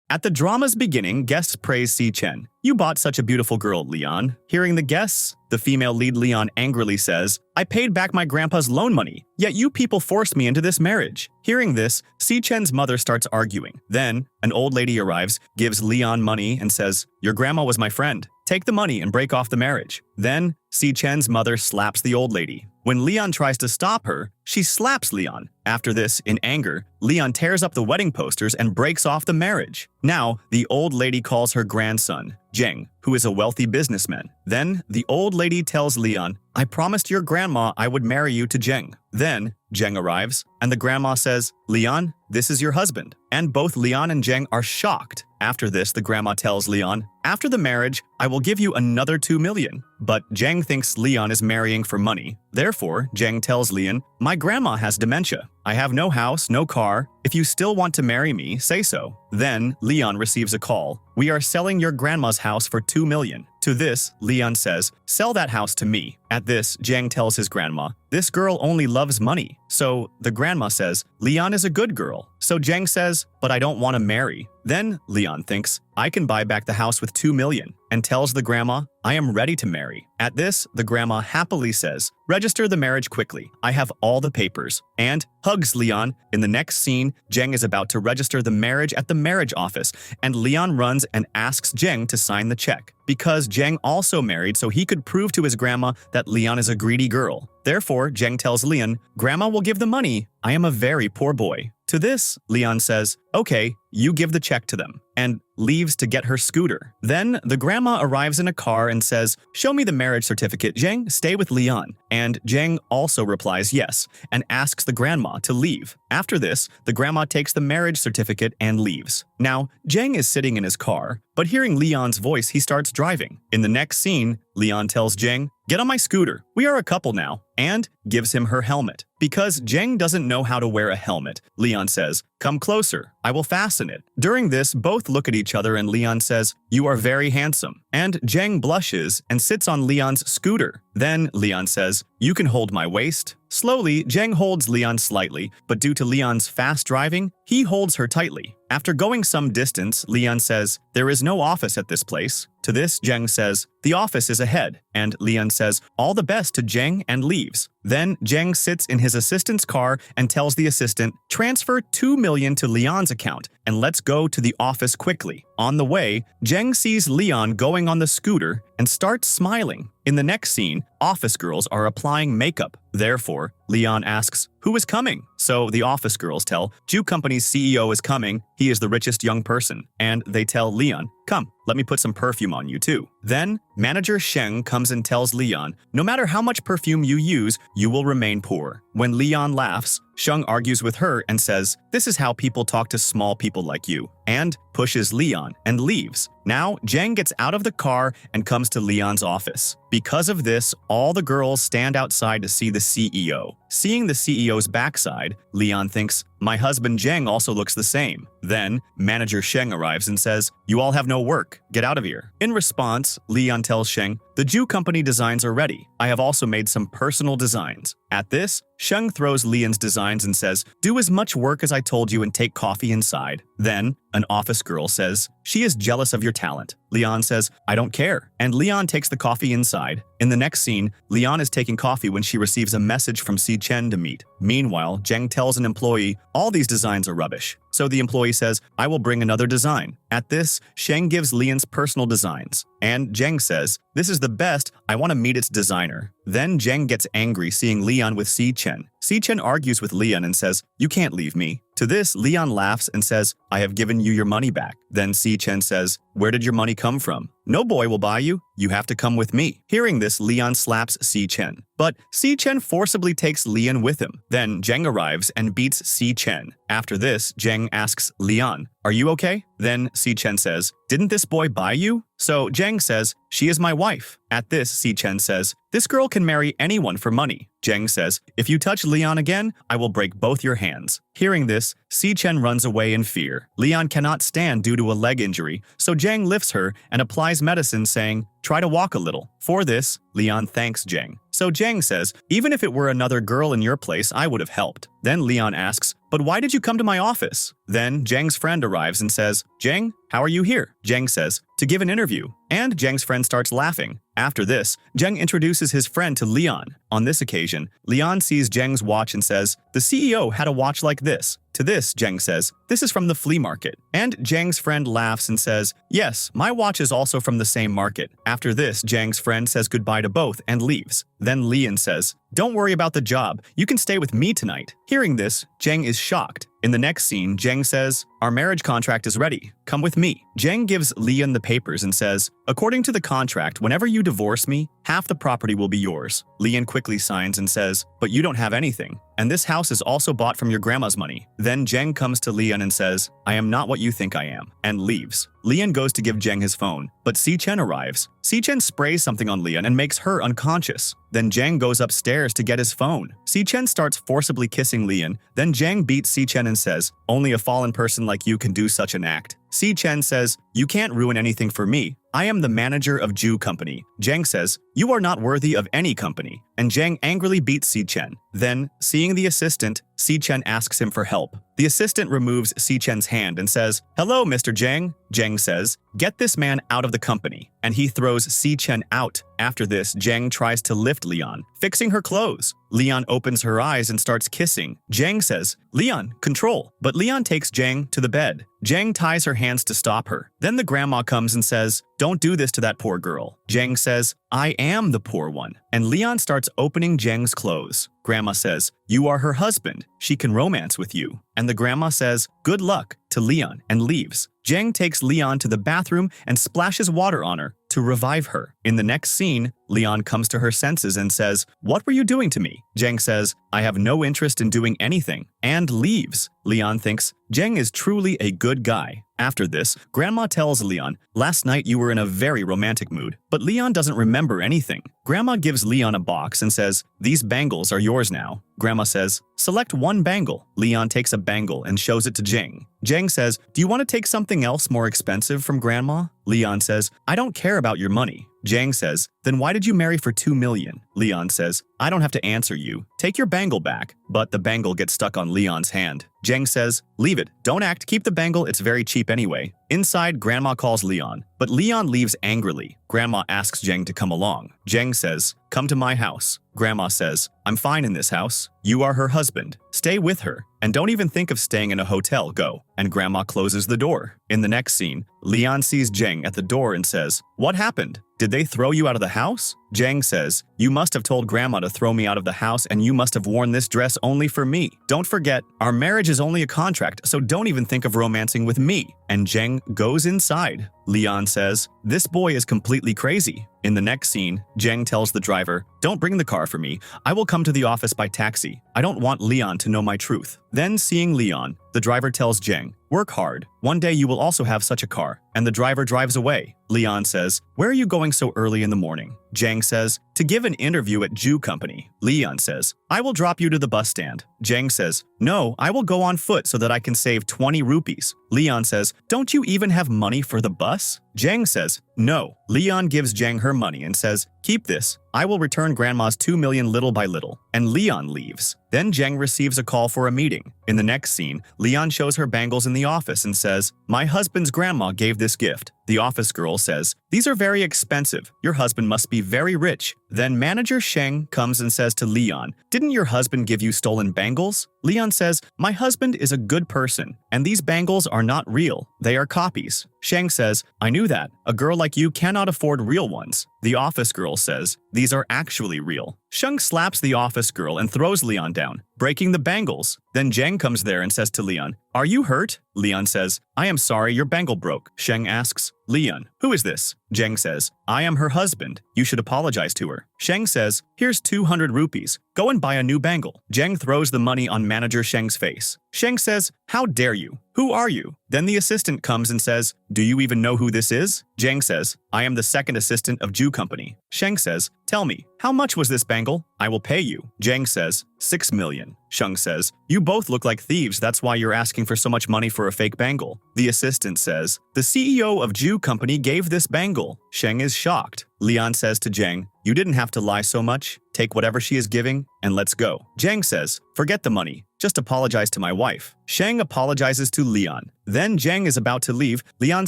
At the drama's beginning, guests praise Si Chen. You bought such a beautiful girl, Leon. Hearing the guests, the female lead Leon angrily says, I paid back my grandpa's loan money, yet you people forced me into this marriage. Hearing this, Si Chen's mother starts arguing. Then, an old lady arrives, gives Leon money, and says, Your grandma was my friend. Take the money and break off the marriage. Then, Si Chen's mother slaps the old lady. When Leon tries to stop her, she slaps Leon. After this, in anger, Leon tears up the wedding posters and breaks off the marriage. Now, the old lady calls her grandson, Zheng, who is a wealthy businessman. Then, the old lady tells Leon, I promised your grandma I would marry you to Zheng. Then, Zheng arrives, and the grandma says, Leon, this is your husband. And both Leon and Zheng are shocked. After this, the grandma tells Leon, after the marriage, I will give you another 2 million. But Zheng thinks Leon is marrying for money. Therefore, Zheng tells Leon, my grandma has dementia. I have no house, no car. If you still want to marry me, say so. Then, Leon receives a call. We are selling your grandma's house for 2 million. To this, Leon says, sell that house to me. At this, Zheng tells his grandma, this girl only loves money. So, the grandma says, Leon is a good girl. So Zheng says, but I don't want to marry. Then, Leon thinks, I can buy back the house with 2 million, and tells the grandma, I am ready to marry. At this, the grandma happily says, register the marriage quickly. I have all the papers. And hugs Leon. In the next scene, Zheng is about to register the marriage at the marriage office, and Leon runs and asks Zheng to sign the check. Because Zheng also married so he could prove to his grandma that Leon is a greedy girl. Therefore, Zheng tells Leon, Grandma will give the money. I am a very poor boy. To this, Leon says, okay, you give the check to them, and leaves to get her scooter. Then, the grandma arrives in a car and says, show me the marriage certificate, Zheng, stay with Leon. And Zheng also replies yes, and asks the grandma to leave. After this, the grandma takes the marriage certificate and leaves. Now, Zheng is sitting in his car, but hearing Leon's voice, he starts driving. In the next scene, Leon tells Zheng, get on my scooter, we are a couple now, and gives him her helmet. Because Zheng doesn't know how to wear a helmet, Leon says, come closer, I will fasten it. During this, both look at each other and Leon says, you are very handsome. And Zheng blushes and sits on Leon's scooter. Then Leon says, you can hold my waist. Slowly, Zheng holds Leon slightly, but due to Leon's fast driving, he holds her tightly. After going some distance, Leon says, there is no office at this place. To this, Zheng says, the office is ahead, and Leon says, all the best to Zheng and leaves. Then Zheng sits in his assistant's car and tells the assistant, transfer 2 million to Leon's account, and let's go to the office quickly. On the way, Zheng sees Leon going on the scooter and starts smiling. In the next scene, office girls are applying makeup. Therefore, Leon asks, who is coming? So the office girls tell, Jew Company's CEO is coming, he is the richest young person. And they tell Leon, come, let me put some perfume on you too. Then, manager Sheng comes and tells Leon, no matter how much perfume you use, you will remain poor. When Leon laughs, Sheng argues with her and says, this is how people talk to small people like you, and pushes Leon and leaves. Now, Zheng gets out of the car and comes to Leon's office. Because of this, all the girls stand outside to see the CEO. Seeing the CEO's backside, Leon thinks, my husband Zheng also looks the same. Then, manager Sheng arrives and says, you all have no work, get out of here. In response, Leon tells Sheng, the Jew Company designs are ready. I have also made some personal designs. At this, Sheng throws Leon's designs and says, do as much work as I told you and take coffee inside. Then, an office girl says, she is jealous of your talent. Leon says, I don't care. And Leon takes the coffee inside. In the next scene, Leon is taking coffee when she receives a message from Si Chen to meet. Meanwhile, Zheng tells an employee, all these designs are rubbish. So the employee says, I will bring another design. At this, Sheng gives Leon's personal designs. And Zheng says, this is the best, I want to meet its designer. Then Zheng gets angry seeing Leon with Si Chen. Si Chen argues with Leon and says, you can't leave me. To this, Leon laughs and says, I have given you your money back. Then Si Chen says, where did your money come from? No boy will buy you. You have to come with me. Hearing this, Leon slaps Si Chen. But Si Chen forcibly takes Leon with him. Then Zheng arrives and beats Si Chen. After this, Zheng asks Leon, are you okay? Then Si Chen says, didn't this boy buy you? So Zheng says, she is my wife. At this, Si Chen says, this girl can marry anyone for money. Zheng says, if you touch Leon again, I will break both your hands. Hearing this, Si Chen runs away in fear. Leon cannot stand due to a leg injury, so Zheng lifts her and applies tries medicine, saying, try to walk a little. For this, Leon thanks Jang. So Jang says, even if it were another girl in your place, I would have helped. Then Leon asks, but why did you come to my office? Then Jang's friend arrives and says, Jang, how are you here? Jang says, to give an interview. And Jang's friend starts laughing. After this, Jang introduces his friend to Leon. On this occasion, Leon sees Jang's watch and says, the CEO had a watch like this. To this, Jang says, this is from the flea market. And Jang's friend laughs and says, yes, my watch is also from the same market. After this, Jang's friend says goodbye to both and leaves. Then Leon says, don't worry about the job. You can stay with me tonight. Hearing this, Jang is shocked. In the next scene, Jang says, our marriage contract is ready. Come with me. Jang gives Leon the papers and says, according to the contract, whenever you divorce me, half the property will be yours. Leon quickly signs and says, but you don't have anything. And this house is also bought from your grandma's money. Then Jang comes to Leon and says, I am not what you think I am, and leaves. Leon goes to give Jang his phone, but Si-chen arrives. Si-chen sprays something on Leon and makes her unconscious. Then Jang goes upstairs to get his phone. Si-chen starts forcibly kissing Leon. Then Jang beats Si-chen and says, only a fallen person like you can do such an act. Si-chen says, you can't ruin anything for me. I am the manager of Jew company. Jang says, you are not worthy of any company. And Jang angrily beats Si-chen. Then, seeing the assistant, Si-chen asks him for help. The assistant removes Si-chen's hand and says, hello, Mr. Jang. Jang says, get this man out of the company. And he throws Si-chen out. After this, Jang tries to lift Leon, fixing her clothes. Leon opens her eyes and starts kissing. Jang says, Leon, control. But Leon takes Jang to the bed. Jang ties her hands to stop her. Then the grandma comes and says, don't do this to that poor girl. Jang says, I am the poor one. And Leon starts opening Jang's clothes. Grandma says, you are her husband. She can romance with you. And the grandma says, good luck, to Leon and leaves. Jang takes Leon to the bathroom and splashes water on her to revive her. In the next scene, Leon comes to her senses and says, what were you doing to me? Jang says, I have no interest in doing anything, and leaves. Leon thinks, Jang is truly a good guy. After this, Grandma tells Leon, last night you were in a very romantic mood, but Leon doesn't remember anything. Grandma gives Leon a box and says, these bangles are yours now. Grandma says, select one bangle. Leon takes a bangle and shows it to Jang. Jang says, do you want to take something else more expensive from Grandma? Leon says, I don't care about your money. Jang says, then why did you marry for 2 million? Leon says, I don't have to answer you. Take your bangle back. But the bangle gets stuck on Leon's hand. Jang says, leave it. Don't act. Keep the bangle. It's very cheap anyway. Inside, Grandma calls Leon, but Leon leaves angrily. Grandma asks Jang to come along. Jang says, come to my house. Grandma says, I'm fine in this house. You are her husband. Stay with her. And don't even think of staying in a hotel. Go. And Grandma closes the door. In the next scene, Leon sees Jang at the door and says, what happened? Did they throw you out of the house? Jang says, you must have told Grandma to throw me out of the house and you must have worn this dress only for me. Don't forget, our marriage is only a contract, so don't even think of romancing with me. And Jang goes inside. Leon says, this boy is completely crazy. In the next scene, Jang tells the driver, don't bring the car for me. I will come to the office by taxi. I don't want Leon to know my truth. Then, seeing Leon, the driver tells Jang, work hard. One day you will also have such a car. And the driver drives away. Leon says, where are you going so early in the morning? Jang says, to give an interview at Jew company. Leon says, I will drop you to the bus stand. Jang says, no, I will go on foot so that I can save 20 rupees. Leon says, don't you even have money for the bus? Jang says, no. Leon gives Jang her money and says, keep this. I will return Grandma's 2 million little by little. And Leon leaves. Then Jang receives a call for a meeting. In the next scene, Leon shows her bangles in the office and says, my husband's grandma gave this gift. The office girl says, these are very expensive. Your husband must be very rich. Then manager Sheng comes and says to Leon, didn't your husband give you stolen bangles? Leon says, my husband is a good person, and these bangles are not real. They are copies. Sheng says, I knew that. A girl like you cannot afford real ones. The office girl says, these are actually real. Sheng slaps the office girl and throws Leon down, breaking the bangles. Then Jang comes there and says to Leon, are you hurt? Leon says, I am sorry your bangle broke. Sheng asks, Leon, who is this? Jang says, I am her husband. You should apologize to her. Sheng says, here's 200 rupees. Go and buy a new bangle. Zheng throws the money on manager Sheng's face. Sheng says, how dare you? Who are you? Then the assistant comes and says, do you even know who this is? Zheng says, I am the second assistant of Jew Company. Sheng says, tell me, how much was this bangle? I will pay you. Zheng says, 6 million. Sheng says, you both look like thieves, that's why you're asking for so much money for a fake bangle. The assistant says, the CEO of Jew Company gave this bangle. Sheng is shocked. Leon says to Zheng, you didn't have to lie so much. Take whatever she is giving and let's go. Zheng says, forget the money. Just apologize to my wife. Sheng apologizes to Leon. Then Zheng is about to leave. Leon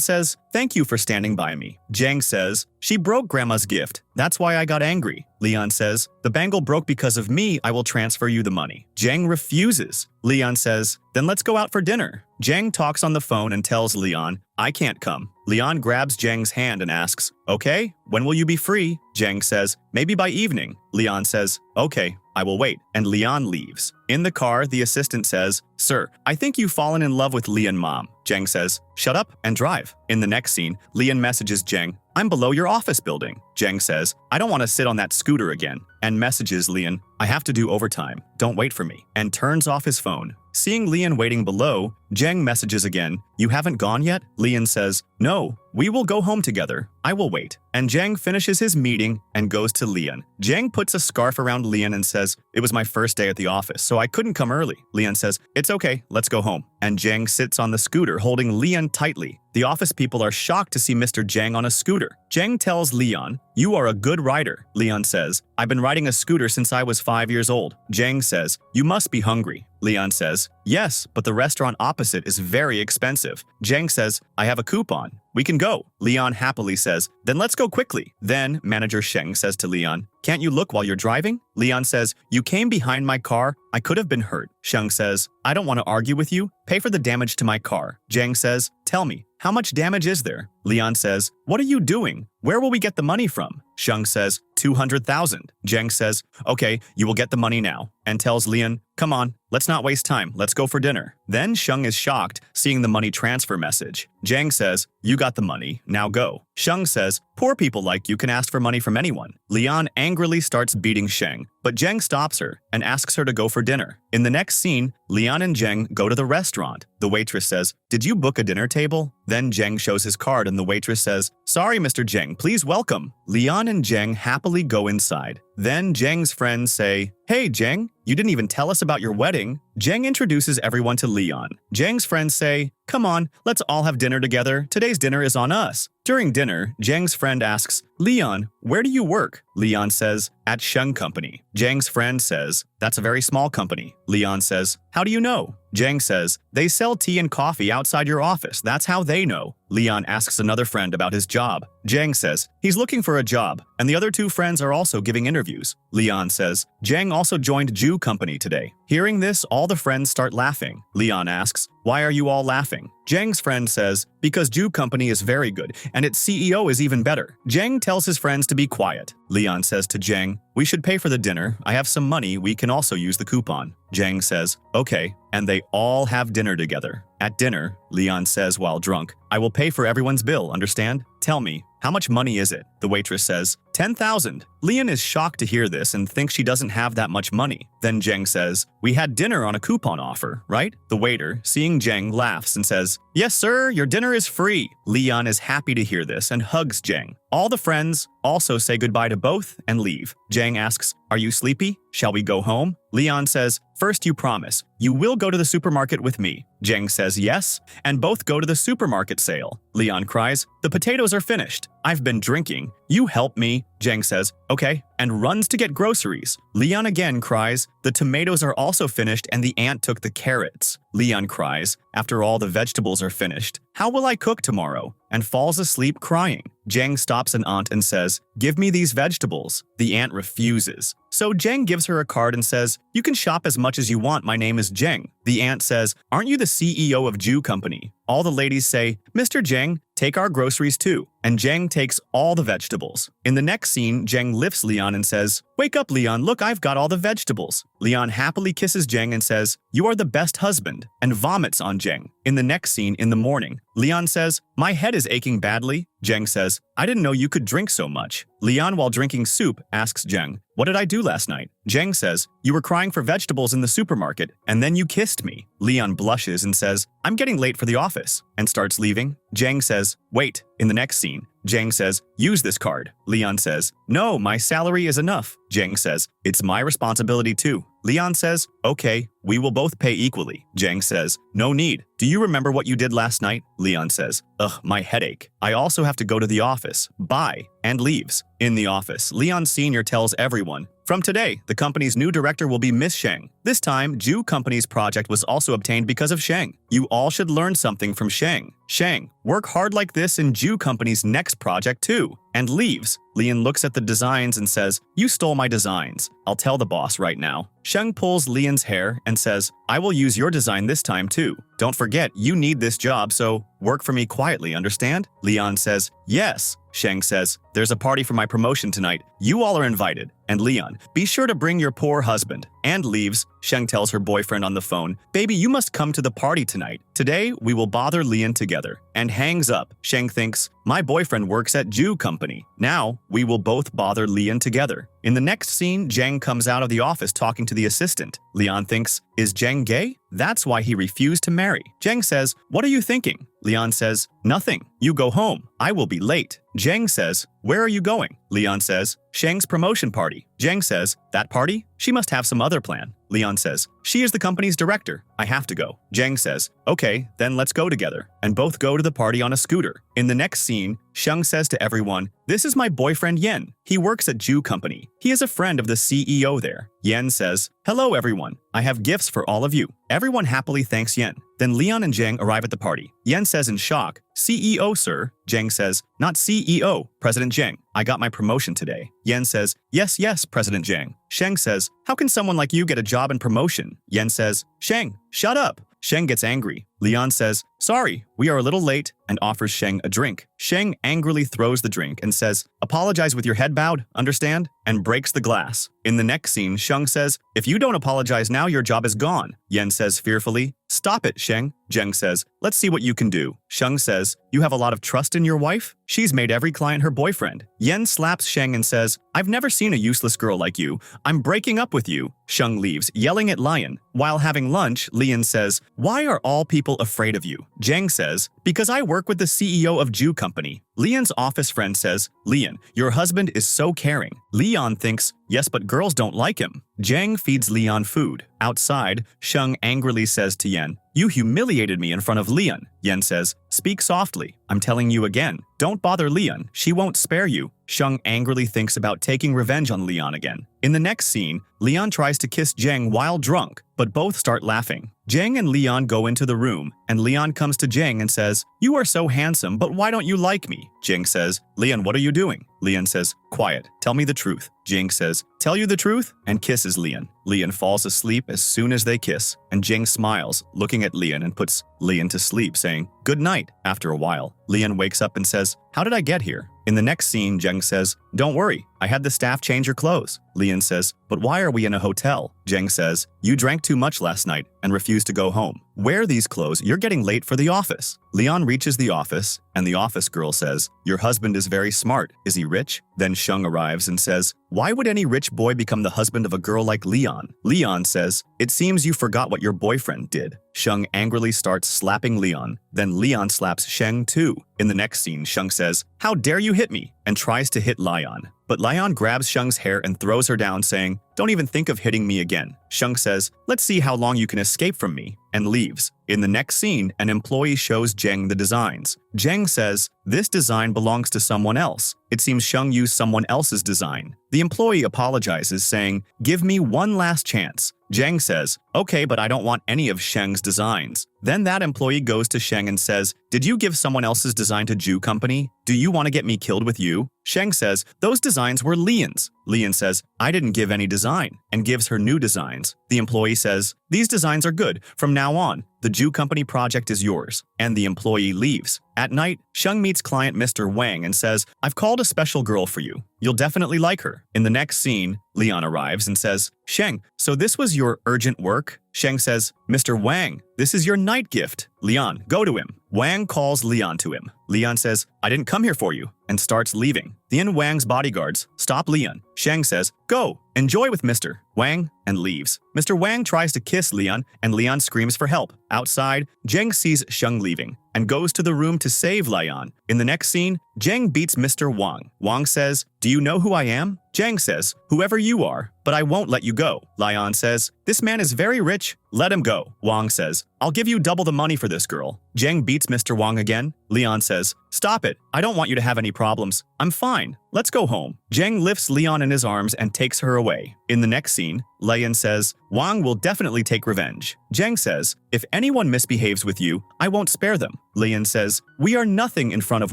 says, thank you for standing by me. Zheng says, she broke grandma's gift. That's why I got angry. Leon says, the bangle broke because of me. I will transfer you the money. Zheng refuses. Leon says, then let's go out for dinner. Zheng talks on the phone and tells Leon, I can't come. Leon grabs Zheng's hand and asks, okay, when will you be free? Zheng says, maybe by evening. Leon says, okay, I will wait, and Leon leaves. In the car, the assistant says, sir, I think you've fallen in love with Leon mom. Zheng says, shut up and drive. In the next scene, Leon messages Zheng, I'm below your office building. Zheng says, I don't want to sit on that scooter again, and messages Leon, I have to do overtime. Don't wait for me, and turns off his phone. Seeing Leon waiting below, Zheng messages again, you haven't gone yet? Leon says, no, we will go home together. I will wait. And Zheng finishes his meeting and goes to Leon. Zheng puts a scarf around Leon and says, it was my first day at the office, so I couldn't come early. Leon says, it's okay, let's go home. And Zheng sits on the scooter holding Leon tightly. The office people are shocked to see Mr. Zheng on a scooter. Zheng tells Leon, you are a good rider. Leon says, I've been riding a scooter since I was 5 years old. Zheng says, you must be hungry. Leon says, yes, but the restaurant opposite is very expensive. Zheng says, I have a coupon. We can go. Leon happily says, then let's go quickly. Then manager Sheng says to Leon, can't you look while you're driving? Leon says, you came behind my car. I could have been hurt. Sheng says, I don't want to argue with you. Pay for the damage to my car. Zheng says, tell me, how much damage is there? Leon says, what are you doing? Where will we get the money from? Sheng says, 200,000. Zheng says, okay, you will get the money now, and tells Leon, come on, let's not waste time, let's go for dinner. Then Sheng is shocked, seeing the money transfer message. Zheng says, you got the money, now go. Sheng says, poor people like you can ask for money from anyone. Leon angrily starts beating Sheng, but Zheng stops her and asks her to go for dinner. In the next scene, Leon and Zheng go to the restaurant. The waitress says, did you book a dinner table? Then Zheng shows his card and the waitress says, sorry Mr. Zheng, please welcome. Leon and Zheng happily go inside. Then Zheng's friends say, hey Zheng, you didn't even tell us about your wedding. Zheng introduces everyone to Leon. Zheng's friends say, come on, let's all have dinner together. Today's dinner is on us. During dinner, Zheng's friend asks, Leon, where do you work? Leon says, at Sheng Company. Zheng's friend says, that's a very small company. Leon says, how do you know? Zheng says, they sell tea and coffee outside your office. That's how they know. Leon asks another friend about his job. Zheng says, he's looking for a job, and the other two friends are also giving interviews. Leon says, Zheng also joined Jew Company today. Hearing this, all the friends start laughing. Leon asks, why are you all laughing? Zheng's friend says, because Jew Company is very good, and its CEO is even better. Zheng tells his friends to be quiet. Leon says to Zheng, we should pay for the dinner. I have some money. We can also use the coupon. Zheng says, okay, and they all have dinner together. At dinner, Leon says while drunk, I will pay for everyone's bill, understand? Tell me, how much money is it? The waitress says, 10,000. Leon is shocked to hear this and thinks she doesn't have that much money. Then Zheng says, we had dinner on a coupon offer, right? The waiter, seeing Zheng, laughs and says, yes sir, your dinner is free. Leon is happy to hear this and hugs Zheng. All the friends also say goodbye to both and leave. Zheng asks, are you sleepy? Shall we go home? Leon says, first you promise, you will go to the supermarket with me. Zheng says yes, and both go to the supermarket sale. Leon cries, the potatoes are finished. I've been drinking. You help me. Zheng says, okay, and runs to get groceries. Leon again cries, the tomatoes are also finished and the aunt took the carrots. Leon cries, after all the vegetables are finished, how will I cook tomorrow? And falls asleep crying. Zheng stops an aunt and says, give me these vegetables. The aunt refuses. So Zheng gives her a card and says, you can shop as much as you want, my name is Zheng. The aunt says, aren't you the CEO of Jew Company? All the ladies say, Mr. Zheng, take our groceries too. And Zheng takes all the vegetables. In the next scene, Zheng lifts Leon and says, wake up Leon, look, I've got all the vegetables. Leon happily kisses Zheng and says, you are the best husband, and vomits on Zheng. In the next scene, in the morning, Leon says, my head is aching badly. Zheng says, I didn't know you could drink so much. Leon, while drinking soup, asks Jeng, "What did I do last night?" Jeng says, "You were crying for vegetables in the supermarket, and then you kissed me." Leon blushes and says, "I'm getting late for the office," and starts leaving. Jeng says, "Wait." In the next scene, Jeng says, "Use this card." Leon says, "No, my salary is enough." Jeng says, "It's my responsibility too." Leon says, "Okay, we will both pay equally." Jeng says, "No need. Do you remember what you did last night?" Leon says, "Ugh, my headache. I also have to go to the office. Bye," and leaves. In the office, Leon Sr. tells everyone, "From today, the company's new director will be Miss Sheng. This time, Jew Company's project was also obtained because of Sheng. You all should learn something from Sheng. Sheng, work hard like this in Jew Company's next project too," and leaves. Leon looks at the designs and says, "You stole my designs. I'll tell the boss right now." Sheng pulls Leon's hair and says, "I will use your design this time too. Don't forget, you need this job, so work for me quietly, understand?" Leon says, "Yes." Sheng says, "There's a party for my promotion tonight. You all are invited. And Leon, be sure to bring your poor husband," and leaves. Sheng tells her boyfriend on the phone, "Baby, you must come to the party tonight. Today, we will bother Leon together," and hangs up. Sheng thinks, "My boyfriend works at Jew Company. Now, we will both bother Leon together." In the next scene, Jeng comes out of the office talking to the assistant. Leon thinks, "Is Jeng gay? That's why he refused to marry." Jeng says, "What are you thinking?" Leon says, "Nothing. You go home. I will be late." Jeng says, "Where are you going?" Leon says, "Sheng's promotion party." Jeng says, "That party? She must have some other plan." Leon says, "She is the company's director. I have to go." Jeng says, "Okay, then let's go together," and both go to the party on a scooter. In the next scene, Sheng says to everyone, "This is my boyfriend Yen. He works at Jew Company. He is a friend of the CEO there." Yen says, "Hello everyone. I have gifts for all of you." Everyone happily thanks Yen. Then Leon and Jeng arrive at the party. Yen says in shock, "CEO, sir." Jeng says, "Not CEO, President Jeng. I got my promotion today." Yen says, Yes, President Jeng." Sheng says, "How can someone like you get a job and promotion?" Yen says, "Sheng, shut up." Sheng gets angry. Leon says, "Sorry, we are a little late," and offers Sheng a drink. Sheng angrily throws the drink and says, "Apologize with your head bowed, understand?" and breaks the glass. In the next scene, Sheng says, "If you don't apologize now, your job is gone." Yen says fearfully, "Stop it, Sheng." Jeng says, "Let's see what you can do." Sheng says, "You have a lot of trust in your wife? She's made every client her boyfriend." Yen slaps Sheng and says, "I've never seen a useless girl like you. I'm breaking up with you." Sheng leaves, yelling at Lion. While having lunch, Leon says, "Why are all people afraid of you?" Jeng says, "Because I work with the CEO of Jew Company." Leon's office friend says, "Leon, your husband is so caring." Leon thinks, "Yes, but girls don't like him." Jeng feeds Leon food. Outside, Sheng angrily says to Yen, "You humiliated me in front of Leon." Yen says, "Speak softly. I'm telling you again. Don't bother Leon. She won't spare you." Sheng angrily thinks about taking revenge on Leon again. In the next scene, Leon tries to kiss Jeng while drunk, but both start laughing. Jeng and Leon go into the room, and Leon comes to Jeng and says, "You are so handsome, but why don't you like me?" Jeng says, "Leon, what are you doing?" Leon says, "Quiet. Tell me the truth." Jeng says, "Tell you the truth," and kisses Leon. Leon falls asleep as soon as they kiss, and Jeng smiles, looking at Leon and puts Leon to sleep, saying, "Good night." After a while, Leon wakes up and says, "How did I get here?" In the next scene, Jeng says, "Don't worry, I had the staff change your clothes." Leon says, "But why are we in a hotel?" Jeng says, "You drank too much last night and refused to go home. Wear these clothes, you're getting late for the office." Leon reaches the office, and the office girl says, "Your husband is very smart. Is he rich?" Then Sheng arrives and says, "Why would any rich boy become the husband of a girl like Leon?" Leon says, "It seems you forgot what your boyfriend did." Sheng angrily starts slapping Leon. Then Leon slaps Sheng too. In the next scene, Sheng says, "How dare you hit me?" and tries to hit Leon. But Leon grabs Sheng's hair and throws her down, saying, "Don't even think of hitting me again." Sheng says, "Let's see how long you can escape from me," and leaves. In the next scene, an employee shows Jeng the designs. Jeng says, "This design belongs to someone else." It seems Sheng used someone else's design. The employee apologizes, saying, "Give me one last chance." Jeng says, "Okay, but I don't want any of Sheng's designs." Then that employee goes to Sheng and says, "Did you give someone else's design to Jew Company? Do you want to get me killed with you?" Sheng says, "Those designs were Leon's." Leon says, "I didn't give any design," and gives her new designs. The employee says, "These designs are good. From now on, the Jew Company project is yours." And the employee leaves. At night, Sheng meets client Mr. Wang and says, "I've called a special girl for you. You'll definitely like her." In the next scene, Leon arrives and says, "Sheng, so this was your urgent work?" Sheng says, Mr. Wang, this is your night gift. Leon, go to him. Wang calls Leon to him. Leon says, I didn't come here for you, and starts leaving. Then Wang's bodyguards stop Leon. Sheng says, go, enjoy with Mr. Wang, and leaves. Mr. Wang tries to kiss Leon, and Leon screams for help. Outside, Zheng sees Sheng leaving and goes to the room to save Leon. In the next scene, Zheng beats Mr. Wang. Wang says, do you know who I am? Zheng says, whoever you are, but I won't let you go. Leon says, this man is very rich, let him go. Wang says, I'll give you double the money for this girl. Zheng beats Mr. Wang again. Leon says, stop it, I don't want you to have any problems. I'm fine, let's go home. Zheng lifts Leon in his arms and takes her away. In the next scene, Leon says, Wang will definitely take revenge. Zheng says, if anyone misbehaves with you, I won't spare them. Leon says, we are nothing in front of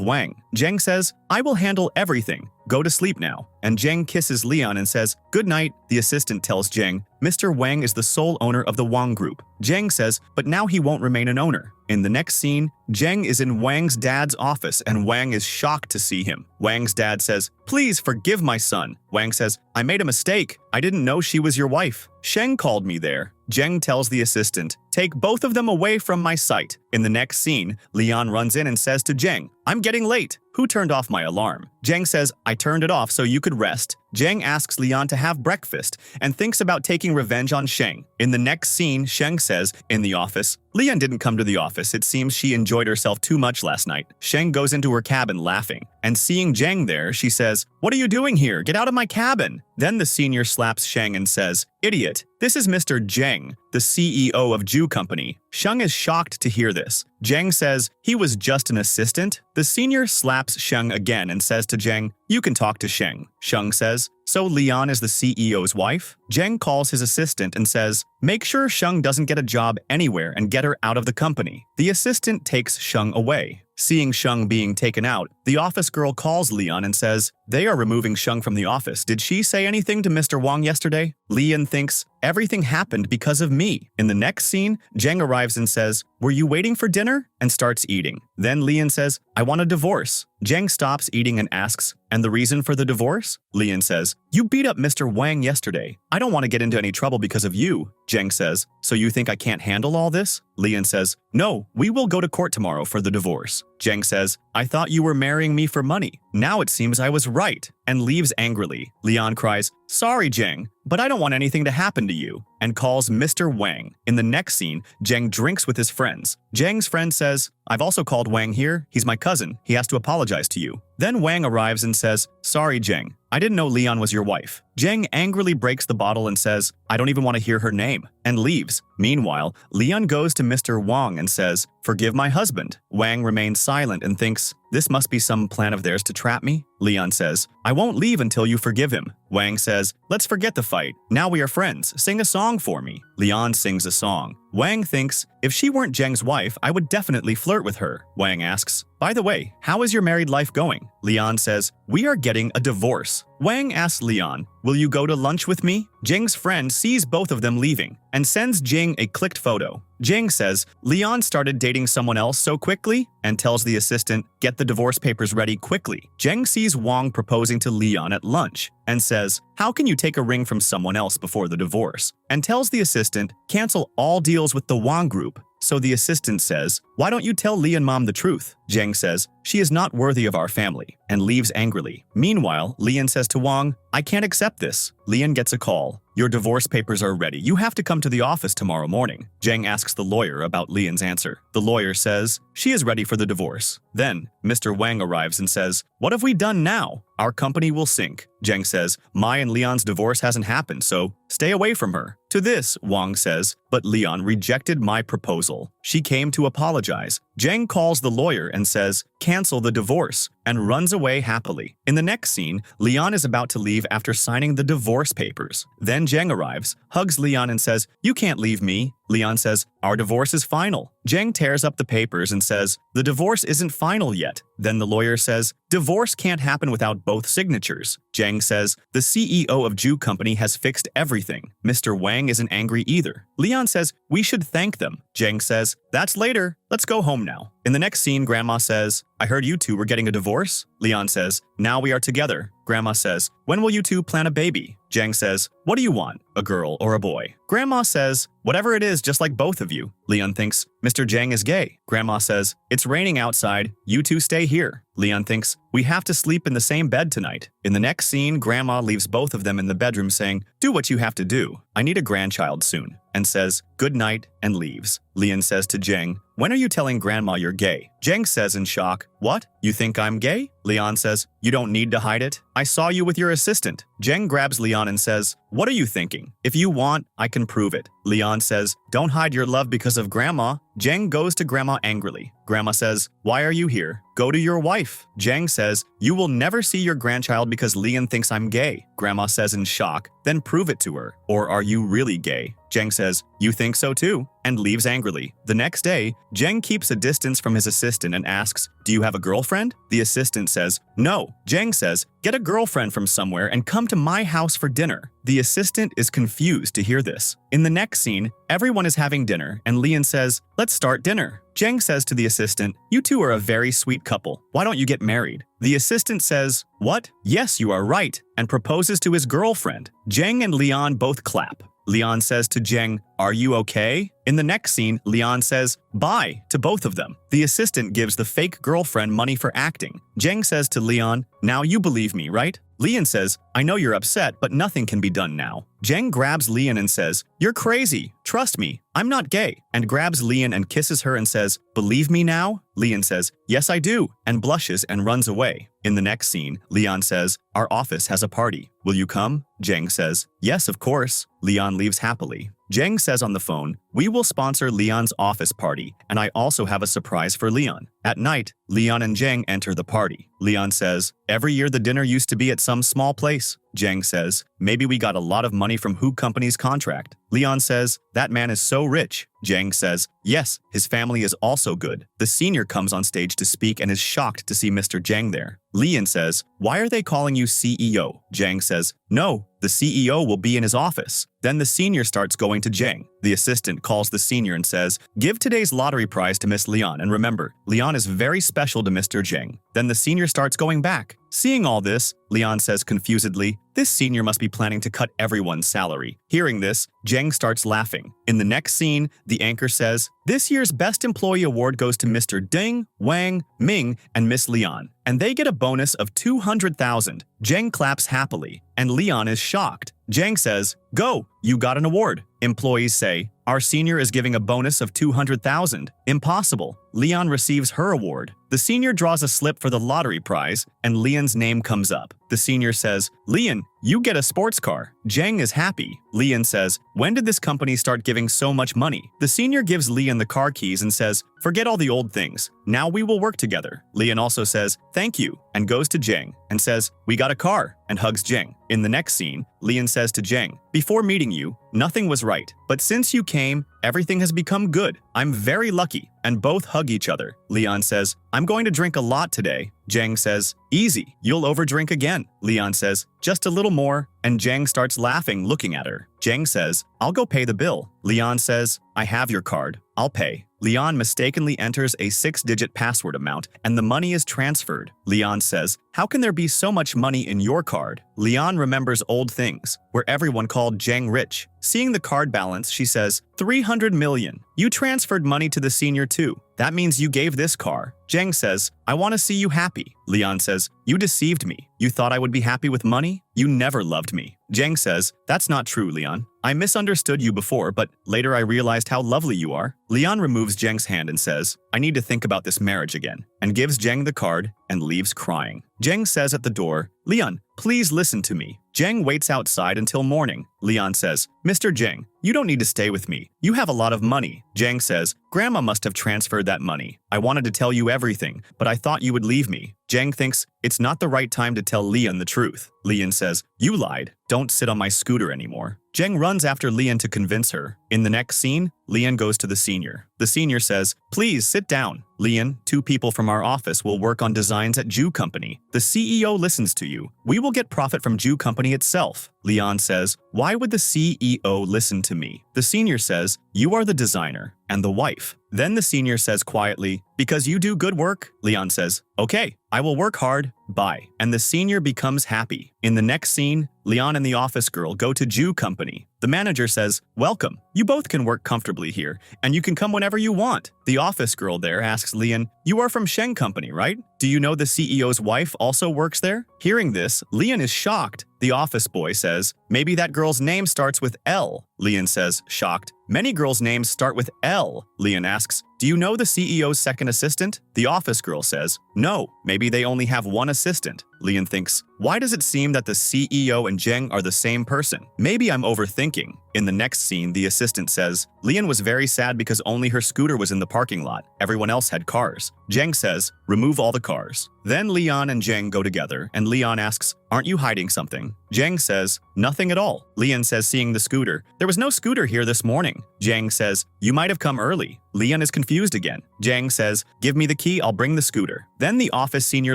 Wang. Zheng says, I will handle everything. Go to sleep now. And Zheng kisses Leon and says, good night. The assistant tells Zheng, Mr. Wang is the sole owner of the Wang Group. Zheng says, but now he won't remain an owner. In the next scene, Zheng is in Wang's dad's office and Wang is shocked to see him. Wang's dad says, please forgive my son. Wang says, I made a mistake. I didn't know she was your wife. Sheng called me there. Zheng tells the assistant, take both of them away from my sight. In the next scene, Leon runs in and says to Zheng, I'm getting late. Who turned off my alarm? Zheng says, I turned it off so you could rest. Zheng asks Leon to have breakfast and thinks about taking revenge on Sheng. In the next scene, Sheng says, in the office, Leon didn't come to the office. It seems she enjoyed herself too much last night. Sheng goes into her cabin laughing, and seeing Zheng there, she says, what are you doing here? Get out of my cabin. Then the senior slaps Sheng and says, idiot, this is Mr. Zheng, the CEO of Ju Company. Sheng is shocked to hear this. Zheng says, he was just an assistant. The senior slaps Sheng again and says to Zheng, you can talk to Sheng. Sheng says, so Leon is the CEO's wife? Zheng calls his assistant and says, make sure Sheng doesn't get a job anywhere and get her out of the company. The assistant takes Sheng away. Seeing Sheng being taken out, the office girl calls Leon and says, they are removing Sheng from the office. Did she say anything to Mr. Wang yesterday? Leon thinks, everything happened because of me. In the next scene, Zheng arrives and says, were you waiting for dinner? And starts eating. Then Leon says, I want a divorce. Zheng stops eating and asks, and the reason for the divorce? Leon says, you beat up Mr. Wang yesterday. I don't want to get into any trouble because of you. Zheng says, so you think I can't handle all this? Leon says, no, we will go to court tomorrow for the divorce. Zheng says, I thought you were marrying me for money. Now it seems I was right, and leaves angrily. Leon cries, sorry, Zheng, but I don't want anything to happen to you, and calls Mr. Wang. In the next scene, Zheng drinks with his friends. Zheng's friend says, I've also called Wang here. He's my cousin. He has to apologize to you. Then Wang arrives and says, sorry, Zheng. I didn't know Leon was your wife. Zheng angrily breaks the bottle and says, I don't even want to hear her name, and leaves. Meanwhile, Leon goes to Mr. Wang and says, forgive my husband. Wang remains silent and thinks, this must be some plan of theirs to trap me. Leon says, I won't leave until you forgive him. Wang says, let's forget the fight. Now we are friends. Sing a song for me. Leon sings a song. Wang thinks, if she weren't Zheng's wife, I would definitely flirt with her. Wang asks, by the way, how is your married life going? Leon says, we are getting a divorce. Wang asks Leon, will you go to lunch with me? Zheng's friend sees both of them leaving and sends Zheng a clicked photo. Zheng says, Leon started dating someone else so quickly, and tells the assistant, get the divorce papers ready quickly. Zheng sees Wang proposing to Leon at lunch and says, how can you take a ring from someone else before the divorce? And tells the assistant, cancel all deals with the Wang Group. So the assistant says, why don't you tell Leon mom the truth? Zheng says, she is not worthy of our family, and leaves angrily. Meanwhile, Leon says to Wang, I can't accept this. Leon gets a call. Your divorce papers are ready. You have to come to the office tomorrow morning. Zheng asks the lawyer about Leon's answer. The lawyer says, she is ready for the divorce. Then, Mr. Wang arrives and says, what have we done now? Our company will sink. Zheng says, my and Leon's divorce hasn't happened, so stay away from her. To this, Wang says, but Leon rejected my proposal. She came to apologize. Zheng calls the lawyer and says, cancel the divorce, and runs away happily. In the next scene, Leon is about to leave after signing the divorce papers. Then Zheng arrives, hugs Leon and says, you can't leave me. Leon says, our divorce is final. Zheng tears up the papers and says, the divorce isn't final yet. Then the lawyer says, divorce can't happen without both signatures. Zheng says, the CEO of Ju Company has fixed everything. Mr. Wang isn't angry either. Leon says, we should thank them. Zheng says, that's later. Let's go home now. In the next scene, Grandma says, I heard you two were getting a divorce. Leon says, now we are together. Grandma says, when will you two plan a baby? Jang says, what do you want, a girl or a boy? Grandma says, whatever it is, just like both of you. Leon thinks, Mr. Jang is gay. Grandma says, it's raining outside, you two stay here. Leon thinks, we have to sleep in the same bed tonight. In the next scene, Grandma leaves both of them in the bedroom saying, do what you have to do. I need a grandchild soon. And says, good night, and leaves. Leon says to Jang, when are you telling Grandma you're gay? Jang says in shock, what? You think I'm gay? Leon says, you don't need to hide it. I saw you with your assistant. Jang grabs Leon and says, what are you thinking? If you want, I can prove it. Leon says, don't hide your love because of Grandma. Jang goes to Grandma angrily. Grandma says, why are you here? Go to your wife. Jang says, you will never see your grandchild because Leon thinks I'm gay. Grandma says in shock, then prove it to her. Or are you really gay? Jang says, you think so too, and leaves angrily. The next day, Jang keeps a distance from his assistant and asks, do you have a girlfriend? The assistant says, no. Jang says, get a girlfriend from somewhere and come to my house for dinner. The assistant is confused to hear this. In the next scene, everyone is having dinner and Leon says, let's start dinner. Jang says to the assistant, you two are a very sweet couple. Why don't you get married? The assistant says, what? Yes, you are right, and proposes to his girlfriend. Jang and Leon both clap. Leon says to Jang, are you okay? In the next scene, Leon says, bye, to both of them. The assistant gives the fake girlfriend money for acting. Jang says to Leon, now you believe me, right? Leon says, I know you're upset, but nothing can be done now. Jang grabs Leon and says, you're crazy. Trust me, I'm not gay. And grabs Leon and kisses her and says, believe me now? Leon says, yes, I do, and blushes and runs away. In the next scene, Leon says, our office has a party. Will you come? Jang says, yes, of course. Leon leaves happily. Jang says on the phone, we will sponsor Leon's office party, and I also have a surprise for Leon. At night, Leon and Jang enter the party. Leon says, every year the dinner used to be at some small place. Jang says, maybe we got a lot of money from Who Company's contract. Leon says, that man is so rich. Jang says, yes, his family is also good. The senior comes on stage to speak and is shocked to see Mr. Jang there. Leon says, why are they calling you CEO? Jang says, no, the CEO will be in his office. Then the senior starts going to Jang. The assistant calls the senior and says, give today's lottery prize to Miss Leon, and remember, Leon is very special to Mr. Jang. Then the senior starts going back. Seeing all this, Leon says confusedly, this senior must be planning to cut everyone's salary. Hearing this, Jang starts laughing. In the next scene, the anchor says, this year's Best Employee Award goes to Mr. Ding, Wang, Ming, and Miss Leon, and they get a bonus of 200,000. Jang claps happily, and Leon is shocked. Jang says, go, you got an award. Employees say, our senior is giving a bonus of 200,000. Impossible. Leon receives her award. The senior draws a slip for the lottery prize, and Leon's name comes up. The senior says, Leon, you get a sports car. Jang is happy. Leon says, when did this company start giving so much money? The senior gives Leon the car keys and says, forget all the old things. Now we will work together. Leon also says, thank you, and goes to Jang and says, we got a car, and hugs Jang. In the next scene, Leon says to Jang, before meeting you, nothing was right, but since you came, everything has become good. I'm very lucky, and both hug each other. Leon says, I'm going to drink a lot today. Jang says, easy, you'll overdrink again. Leon says, just a little more, and Jang starts laughing looking at her. Jang says, I'll go pay the bill. Leon says, I have your card. I'll pay. Leon mistakenly enters a 6-digit password amount, and the money is transferred. Leon says, how can there be so much money in your card? Leon remembers old things, where everyone called Jang rich. Seeing the card balance, she says, 300 million. You transferred money to the senior too. That means you gave this car. Jang says, I want to see you happy. Leon says, you deceived me. You thought I would be happy with money? You never loved me. Jang says, that's not true, Leon. I misunderstood you before, but later I realized how lovely you are. Leon removes Jang's hand and says, I need to think about this marriage again, and gives Jang the card and leaves crying. Jang says at the door, Leon, please listen to me. Jang waits outside until morning. Leon says, Mr. Jang, you don't need to stay with me. You have a lot of money. Jang says, Grandma must have transferred that money. I wanted to tell you everything, but I thought you would leave me. Jang thinks it's not the right time to tell Leon the truth. Leon says, you lied. Don't sit on my scooter anymore. Jang runs after Leon to convince her. In the next scene, Leon goes to the senior. The senior says, please sit down. Leon, 2 people from our office will work on designs at Jew Company. The CEO listens to you. we will get profit from Jew company itself. Leon says, why would the CEO listen to me? The senior says, you are the designer and the wife. Then the senior says quietly, because you do good work. Leon says, okay, I will work hard, bye. And the senior becomes happy. In the next scene, Leon and the office girl go to Jew company. The manager says, welcome, you both can work comfortably here, and you can come whenever you want. The office girl there asks Leon, you are from Sheng company, right? Do you know the CEO's wife also works there? Hearing this, Leon is shocked. The office boy says, maybe that girl's name starts with L. Leon says, shocked, many girls' names start with L. Leon asks, do you know the CEO's second assistant? The office girl says, no, maybe they only have one assistant. Leon thinks, why does it seem that the CEO and Zheng are the same person? Maybe I'm overthinking. In the next scene, the assistant says, Leon was very sad because only her scooter was in the parking lot. Everyone else had cars. Zheng says, remove all the cars. Then Leon and Zheng go together, and Leon asks, aren't you hiding something? Zheng says, nothing at all. Leon says, seeing the scooter, there was no scooter here this morning. Zheng says, you might have come early. Leon is confused again. Zheng says, give me the key, I'll bring the scooter. Then the office senior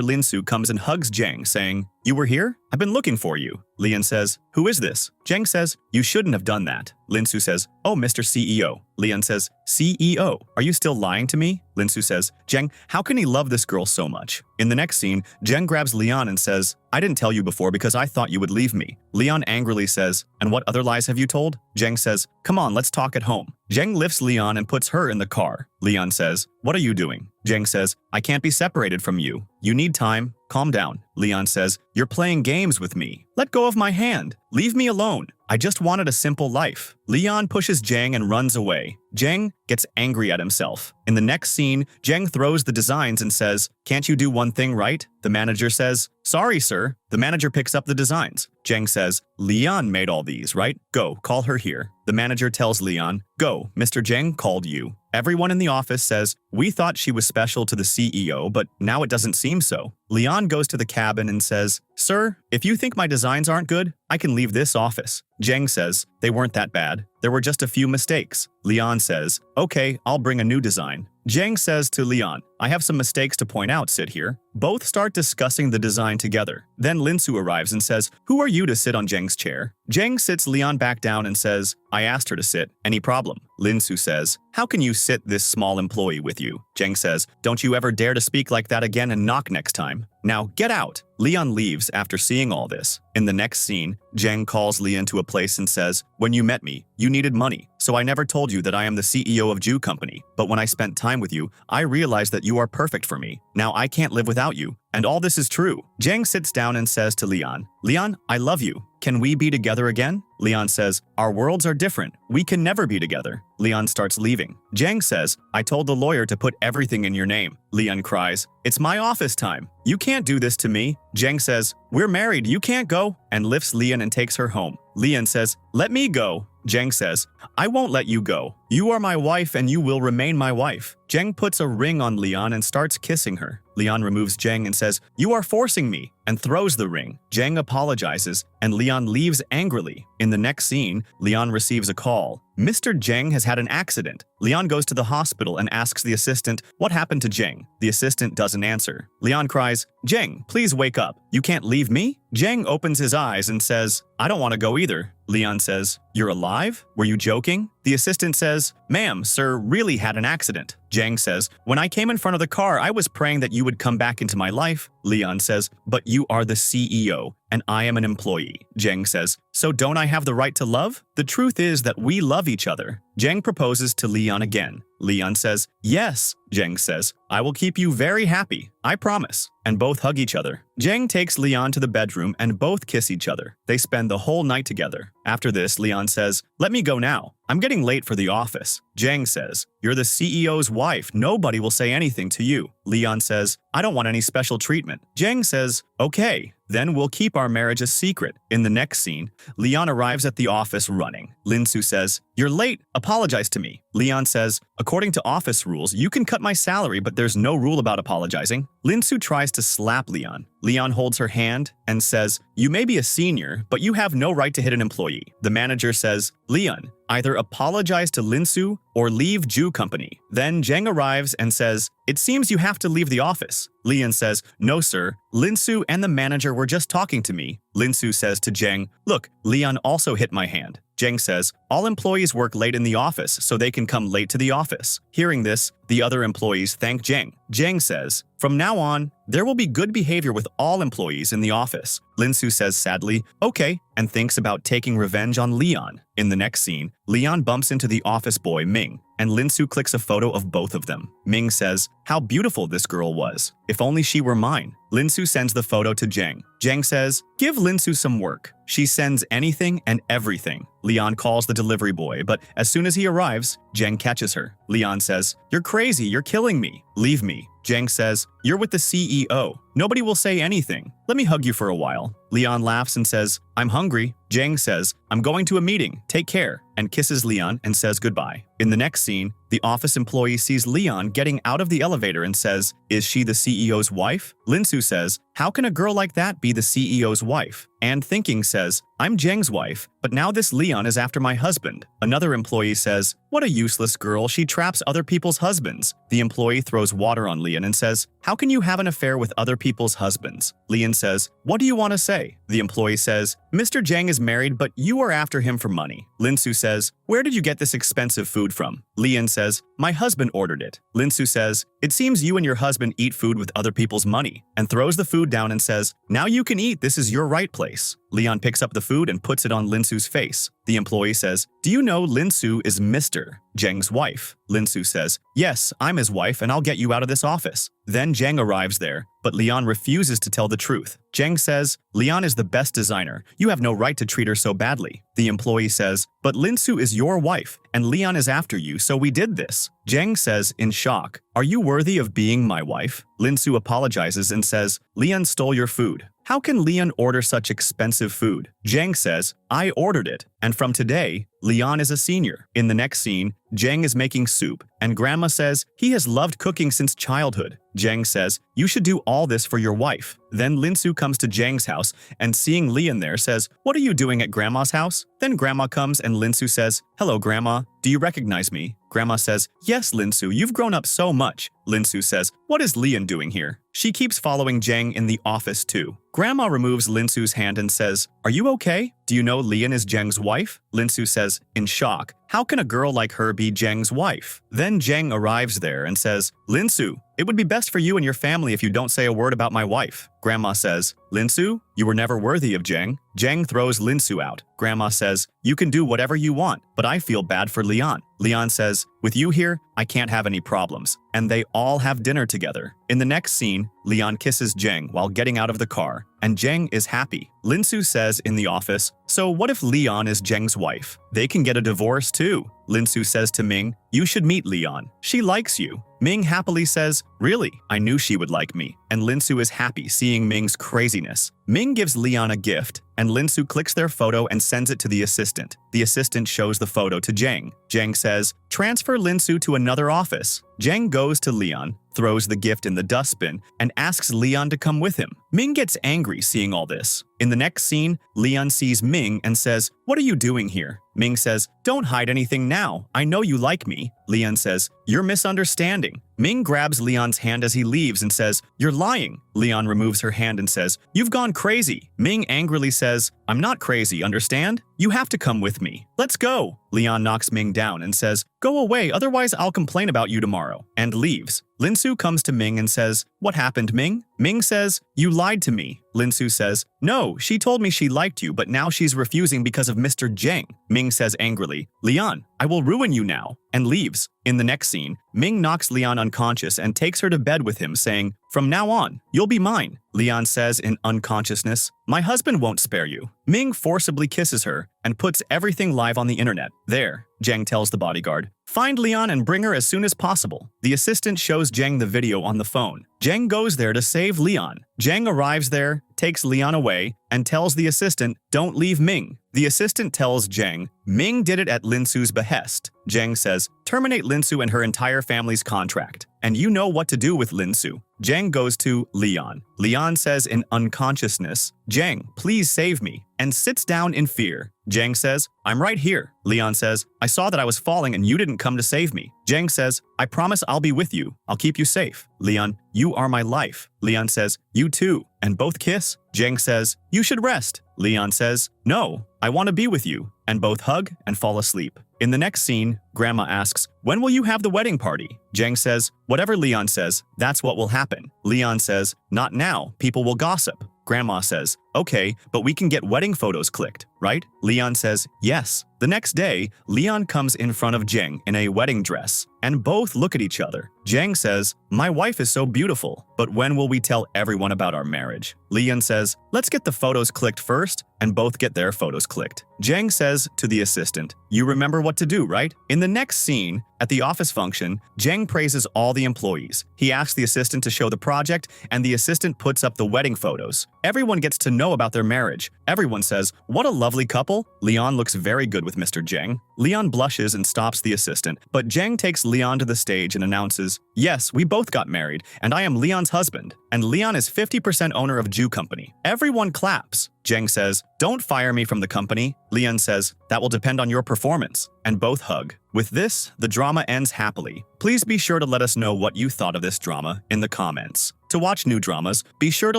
Linsu comes and hugs Zheng, saying, you were here? I've been looking for you. Leon says, who is this? Zheng says, you shouldn't have done that. Linsu says, oh, Mr. CEO. Leon says, CEO, are you still lying to me? Linsu says, Zheng, how can he love this girl so much? In the next scene, Zheng grabs Leon and says, I didn't tell you before because I thought you would leave me. Leon angrily says, and what other lies have you told? Zheng says, come on, let's talk at home. Zheng lifts Leon and puts her in the car. Leon says, what are you doing? Zheng says, I can't be separated from you. You need time. Calm down. Leon says, you're playing games with me. Let go of my hand. Leave me alone. I just wanted a simple life. Leon pushes Zheng and runs away. Zheng gets angry at himself. In the next scene, Zheng throws the designs and says, can't you do one thing right? The manager says, sorry, sir. The manager picks up the designs. Zheng says, Leon made all these, right? Go, call her here. The manager tells Leon, go, Mr. Zheng called you. Everyone in the office says, we thought she was special to the CEO, but now it doesn't seem so. Leon goes to the cabin and says, sir, if you think my designs aren't good, I can leave this office. Zheng says, they weren't that bad. There were just a few mistakes. Leon says, okay, I'll bring a new design. Zheng says to Leon, I have some mistakes to point out, sit here. Both start discussing the design together. Then Linsu arrives and says, who are you to sit on Zheng's chair? Zheng sits Leon back down and says, I asked her to sit. Any problem? Linsu says, how can you sit this small employee with you? Zheng says, don't you ever dare to speak like that again and knock next time. Now get out. Leon leaves after seeing all this. In the next scene, Zheng calls Leon to a place and says, when you met me, you needed money, so I never told you that I am the CEO of Jew Company. But when I spent time with you, I realized that you are perfect for me. Now I can't live without you. And all this is true. Zheng sits down and says to Leon, Leon, I love you. Can we be together again? Leon says, our worlds are different. We can never be together. Leon starts leaving. Zheng says, I told the lawyer to put everything in your name. Leon cries, it's my office time. You can't do this to me. Zheng says, we're married, you can't go, and lifts Leon and takes her home. Leon says, let me go. Zheng says, I won't let you go. You are my wife and you will remain my wife. Zheng puts a ring on Leon and starts kissing her. Leon removes Zheng and says, you are forcing me, and throws the ring. Zheng apologizes, and Leon leaves angrily. In the next scene, Leon receives a call. Mr. Zheng has had an accident. Leon goes to the hospital and asks the assistant, what happened to Zheng? The assistant doesn't answer. Leon cries, Zheng, please wake up. You can't leave me? Zheng opens his eyes and says, I don't want to go either. Leon says, you're alive? Were you joking? The assistant says, ma'am, sir really had an accident. Zheng says, when I came in front of the car, I was praying that you would come back into my life. Leon says, but you are the CEO, and I am an employee. Zheng says, so don't I have the right to love? The truth is that we love each other. Zheng proposes to Leon again. Leon says, yes. Zheng says, I will keep you very happy. I promise. And both hug each other. Zheng takes Leon to the bedroom and both kiss each other. They spend the whole night together. After this, Leon says, let me go now. I'm getting late for the office. Zheng says, you're the CEO's wife. Nobody will say anything to you. Leon says, I don't want any special treatment. Zheng says, okay. Then we'll keep our marriage a secret. In the next scene, Leon arrives at the office running. Linsu says, you're late. Apologize to me. Leon says, according to office rules, you can cut my salary, but there's no rule about apologizing. Linsu tries to slap Leon. Leon holds her hand and says, you may be a senior, but you have no right to hit an employee. The manager says, Leon, either apologize to Linsu or leave Jew company. Then Jang arrives and says, "It seems you have to leave the office." Lian says, "No, sir. Linsu and the manager were just talking to me." Linsu says to Jang, "Look, Leon also hit my hand." Jang says, "All employees work late in the office, so they can come late to the office." Hearing this, the other employees thank Jang. Jang says, "From now on, there will be good behavior with all employees in the office." Linsu says sadly, "Okay," and thinks about taking revenge on Leon. In the next scene, Leon bumps into the office boy Ming, and Linsu clicks a photo of both of them. Ming says, "How beautiful this girl was. If only she were mine." Linsu sends the photo to Jang. Jang says, "Give Linsu some work." She sends anything and everything. Leon calls the delivery boy, but as soon as he arrives, Jang catches her. Leon says, "You're crazy, you're killing me. Leave me." Jang says, "You're with the CEO. Nobody will say anything. Let me hug you for a while." Leon laughs and says, "I'm hungry." Jang says, "I'm going to a meeting. Take care," and kisses Leon and says goodbye. In the next scene, the office employee sees Leon getting out of the elevator and says, "Is she the CEO's wife?" Linsu says, "How can a girl like that be the CEO's wife?" And thinking says, "I'm Jang's wife, but now this Leon is after my husband." Another employee says, "What a useless girl, she traps other people's husbands." The employee throws water on Leon and says, "How can you have an affair with other people's husbands?" Leon says, "What do you want to say?" The employee says, "Mr. Jang is married, but you are after him for money." Linsu says, "Where did you get this expensive food from?" Leon says, "My husband ordered it." Linsu says, "It seems you and your husband eat food with other people's money," and throws the food down and says, "Now you can eat, this is your right place." Leon picks up the food and puts it on Linsu's face. The employee says, "Do you know Linsu is Mr. Jang's wife?" Linsu says, "Yes, I'm his wife and I'll get you out of this office." Then Jang arrives there, but Leon refuses to tell the truth. Jang says, "Leon is the best designer. You have no right to treat her so badly." The employee says, "But Linsu is your wife, and Leon is after you, so we did this." Jang says in shock, "Are you worthy of being my wife?" Linsu apologizes and says, "Leon stole your food. How can Leon order such expensive food?" Jang says, "I ordered it, and from today, Leon is a senior." In the next scene, Jang is making soup, and Grandma says he has loved cooking since childhood. Jang says, "You should do all this for your wife." Then Linsu comes to Jang's house and seeing Leon there says, "What are you doing at Grandma's house?" Then Grandma comes and Linsu says, "Hello, Grandma. Do you recognize me?" Grandma says, "Yes, Linsu, you've grown up so much." Linsu says, "What is Leon doing here?" She keeps following Jang in the office too. Grandma removes Linsu's hand and says, "Are you okay? Do you know Leon is Jang's wife?" Linsu says, in shock, "How can a girl like her be Jang's wife?" Then Jang arrives there and says, "Linsu, it would be best for you and your family if you don't say a word about my wife." Grandma says, "Linsu, you were never worthy of Jang." Jang throws Linsu out. Grandma says, "You can do whatever you want, but I feel bad for Leon." Leon says, "With you here, I can't have any problems." And they all have dinner together. In the next scene, Leon kisses Jang while getting out of the car, and Jang is happy. Linsu says in the office, "So what if Leon is Jang's wife? They can get a divorce too." Linsu says to Ming, "You should meet Leon. She likes you." Ming happily says, "Really? I knew she would like me." And Linsu is happy seeing Ming's craziness. Ming gives Leon a gift, and Linsu clicks their photo and sends it to the assistant. The assistant shows the photo to Jang. Jang says, "Transfer Linsu to another office." Jang goes to Leon, throws the gift in the dustbin, and asks Leon to come with him. Ming gets angry seeing all this. In the next scene, Leon sees Ming and says, "What are you doing here?" Ming says, "Don't hide anything now. I know you like me." Leon says, "You're misunderstanding." Ming grabs Leon's hand as he leaves and says, "You're lying." Leon removes her hand and says, "You've gone crazy." Ming angrily says, "I'm not crazy, understand? You have to come with me. Let's go." Leon knocks Ming down and says, "Go away, otherwise I'll complain about you tomorrow," and leaves. Linsu comes to Ming and says, "What happened, Ming?" Ming says, "You lied to me." Linsu says, "No, she told me she liked you, but now she's refusing because of Mr. Jang." Ming says angrily, "Leon, I will ruin you now," and leaves. In the next scene, Ming knocks Leon unconscious and takes her to bed with him, saying, "From now on, you'll be mine." Leon says in unconsciousness, "My husband won't spare you." Ming forcibly kisses her and puts everything live on the internet. There, Jang tells the bodyguard, "Find Leon and bring her as soon as possible." The assistant shows Jang the video on the phone. Jang goes there to save Leon. Jang arrives there, takes Leon away, and tells the assistant, "Don't leave Ming." The assistant tells Jang, Ming did it at Linsu's behest. Jang says, "Terminate Linsu and her entire family's contract. And you know what to do with Linsu." Jang goes to Leon. Leon says in unconsciousness, "Jang, please save me," and sits down in fear. Jang says, "I'm right here." Leon says, "I saw that I was falling and you didn't come to save me." Jang says, "I promise I'll be with you. I'll keep you safe." Leon, "You are my life." Leon says, "You too," and both kiss. Jang says, "You should rest." Leon says, "No, I want to be with you," and both hug and fall asleep. In the next scene, Grandma asks, "When will you have the wedding party?" Jang says, "Whatever Leon says, that's what will happen." Leon says, "Not now, people will gossip." Grandma says, "Okay, but we can get wedding photos clicked, right?" Leon says, "Yes." The next day, Leon comes in front of Jang in a wedding dress, and both look at each other. Jang says, "My wife is so beautiful, but when will we tell everyone about our marriage?" Leon says, "Let's get the photos clicked first," and both get their photos clicked. Jang says to the assistant, "You remember what to do, right?" In the next scene, at the office function, Jang praises all the employees. He asks the assistant to show the project, and the assistant puts up the wedding photos. Everyone gets to know about their marriage. Everyone says, "What a lovely couple." Leon looks very good with Mr. Jang. Leon blushes and stops the assistant, but Jang takes Leon to the stage and announces, "Yes, we both got married, and I am Leon's husband, and Leon is 50% owner of Jew Company." Everyone claps. Jang says, "Don't fire me from the company." Leon says, "That will depend on your performance," and both hug. With this, the drama ends happily. Please be sure to let us know what you thought of this drama in the comments. To watch new dramas, be sure to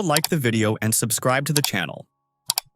like the video and subscribe to the channel.